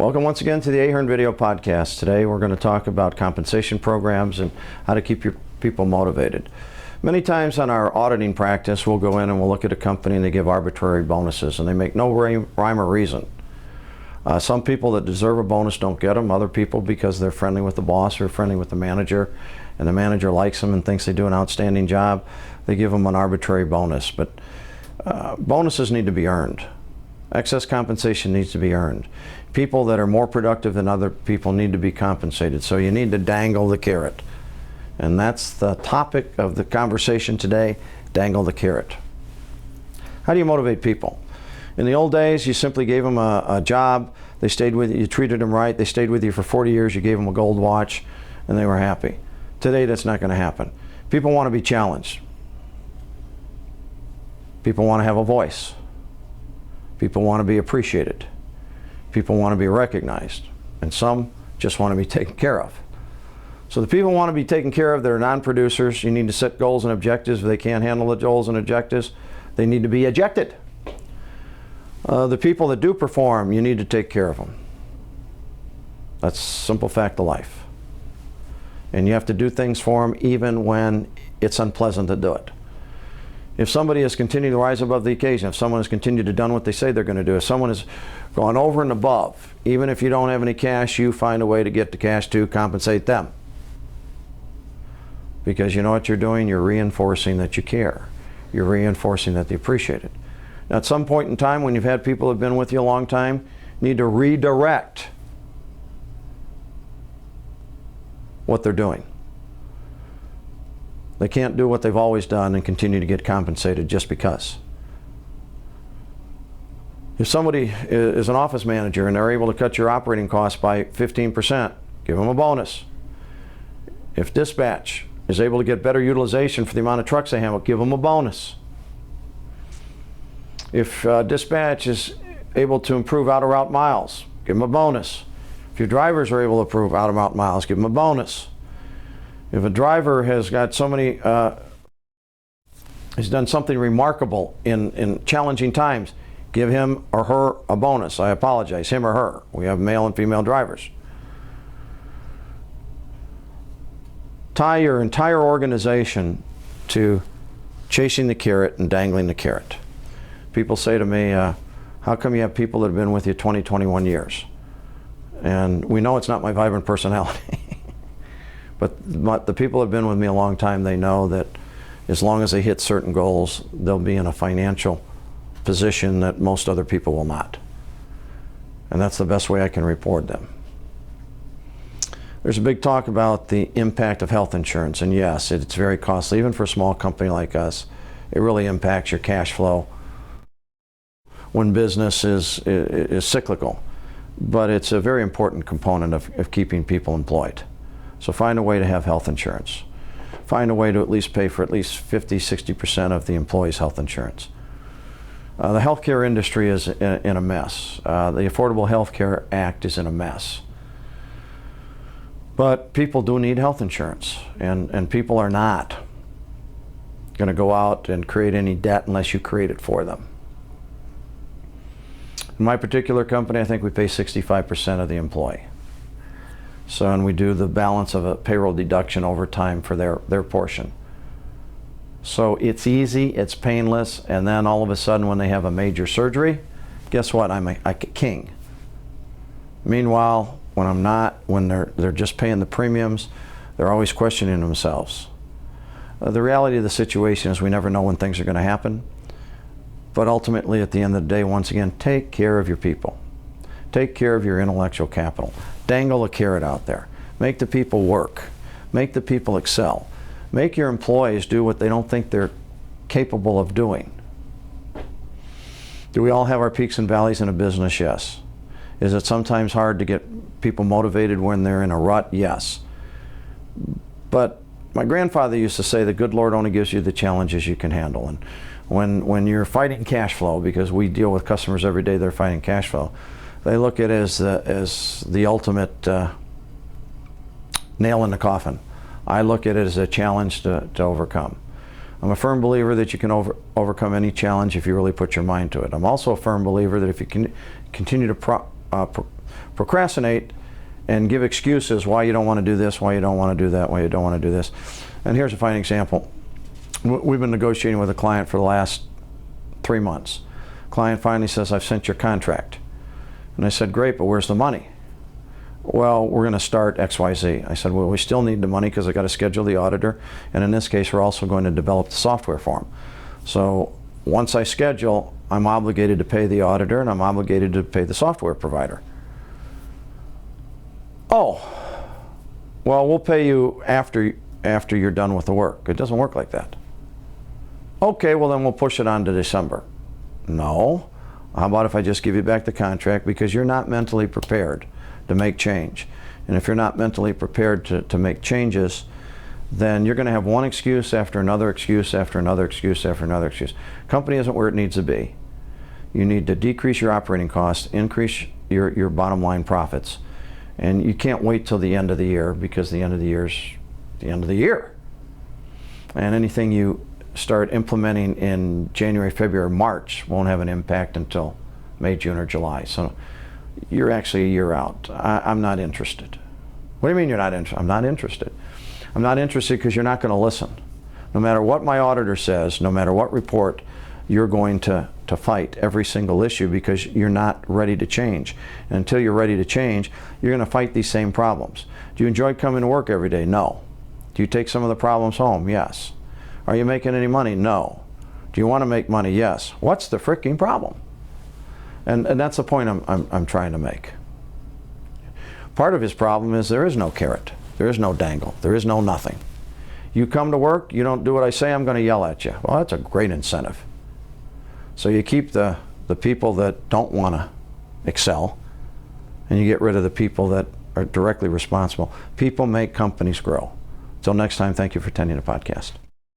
Welcome once again to the Ahern Video Podcast. Today we're going to talk about compensation programs and how to keep your people motivated. Many times on our auditing practice, we'll go in and we'll look at a company and they give arbitrary bonuses and they make no rhyme or reason. Some people that deserve a bonus don't get them. Other people, because they're friendly with the boss or friendly with the manager and the manager likes them and thinks they do an outstanding job, they give them an arbitrary bonus. But bonuses need to be earned. Excess compensation needs to be earned. People that are more productive than other people need to be compensated. So you need to dangle the carrot. And that's the topic of the conversation today, dangle the carrot. How do you motivate people? In the old days, you simply gave them a job, they stayed with you, you treated them right, they stayed with you for 40 years, you gave them a gold watch, and they were happy. Today, that's not going to happen. People want to be challenged. People want to have a voice. People want to be appreciated. People want to be recognized. And some just want to be taken care of. So the people want to be taken care of that are non-producers. You need to set goals and objectives. If they can't handle the goals and objectives, they need to be ejected. The people that do perform, you need to take care of them. That's a simple fact of life. And you have to do things for them even when it's unpleasant to do it. If somebody has continued to rise above the occasion, if someone has continued to do what they say they're going to do, if someone has gone over and above, even if you don't have any cash, you find a way to get the cash to compensate them. Because you know what you're doing? You're reinforcing that you care. You're reinforcing that they appreciate it. Now, at some point in time, when you've had people who have been with you a long time, you need to redirect what they're doing. They can't do what they've always done and continue to get compensated just because. If somebody is an office manager and they're able to cut your operating costs by 15%, give them a bonus. If dispatch is able to get better utilization for the amount of trucks they have, give them a bonus. If dispatch is able to improve out-of-route miles, give them a bonus. If your drivers are able to improve out-of-route miles, give them a bonus. If a driver has got so many, has done something remarkable in challenging times, give him or her a bonus. I apologize, him or her. We have male and female drivers. Tie your entire organization to chasing the carrot and dangling the carrot. People say to me, how come you have people that have been with you 20, 21 years? And we know it's not my vibrant personality. But the people that have been with me a long time, they know that as long as they hit certain goals, they'll be in a financial position that most other people will not. And that's the best way I can reward them. There's a big talk about the impact of health insurance, and yes, it's very costly. Even for a small company like us, it really impacts your cash flow when business is cyclical. But it's a very important component of keeping people employed. So find a way to have health insurance. Find a way to at least pay for at least 50, 60% of the employees' health insurance. The healthcare industry is in a mess. The Affordable Health Care Act is in a mess. But people do need health insurance, and people are not going to go out and create any debt unless you create it for them. In my particular company, I think we pay 65% of the employee. So, and we do the balance of a payroll deduction over time for their portion. So it's easy, it's painless, and then all of a sudden when they have a major surgery, guess what? I'm a king. Meanwhile, when I'm not, when they're just paying the premiums, they're always questioning themselves. The reality of the situation is we never know when things are going to happen. But ultimately, at the end of the day, once again, take care of your people. Take care of your intellectual capital. Dangle a carrot out there. Make the people work. Make the people excel. Make your employees do what they don't think they're capable of doing. Do we all have our peaks and valleys in a business? Yes. Is it sometimes hard to get people motivated when they're in a rut? Yes. But my grandfather used to say the good Lord only gives you the challenges you can handle. And when you're fighting cash flow, because we deal with customers every day, they're fighting cash flow, they look at it as the ultimate nail in the coffin. I look at it as a challenge to overcome. I'm a firm believer that you can overcome any challenge if you really put your mind to it. I'm also a firm believer that if you can continue to procrastinate and give excuses why you don't want to do this, why you don't want to do that, why you don't want to do this. And here's a fine example. We've been negotiating with a client for the last 3 months. Client finally says, I've sent your contract. And I said, great, but where's the money? Well, we're going to start XYZ. I said, well, we still need the money because I got to schedule the auditor. And in this case, we're also going to develop the software for him. So once I schedule, I'm obligated to pay the auditor and I'm obligated to pay the software provider. Oh, well, we'll pay you after you're done with the work. It doesn't work like that. Okay, well then we'll push it on to December. No. How about if I just give you back the contract, because you're not mentally prepared to make change. And if you're not mentally prepared to make changes, then you're going to have one excuse after another excuse after another excuse after another excuse. Company isn't where it needs to be. You need to decrease your operating costs, increase your bottom line profits. And you can't wait till the end of the year, because the end of the year is the end of the year. And anything you start implementing in January, February, March won't have an impact until May, June, or July. So you're actually a year out. I'm not interested. What do you mean you're not interested? I'm not interested. I'm not interested because you're not going to listen. No matter what my auditor says, no matter what report, you're going to fight every single issue because you're not ready to change. And until you're ready to change, you're going to fight these same problems. Do you enjoy coming to work every day? No. Do you take some of the problems home? Yes. Are you making any money? No. Do you want to make money? Yes. What's the freaking problem? And that's the point I'm trying to make. Part of his problem is there is no carrot. There is no dangle. There is no nothing. You come to work, you don't do what I say, I'm going to yell at you. Well, that's a great incentive. So you keep the people that don't want to excel, and you get rid of the people that are directly responsible. People make companies grow. Until next time, thank you for attending the podcast.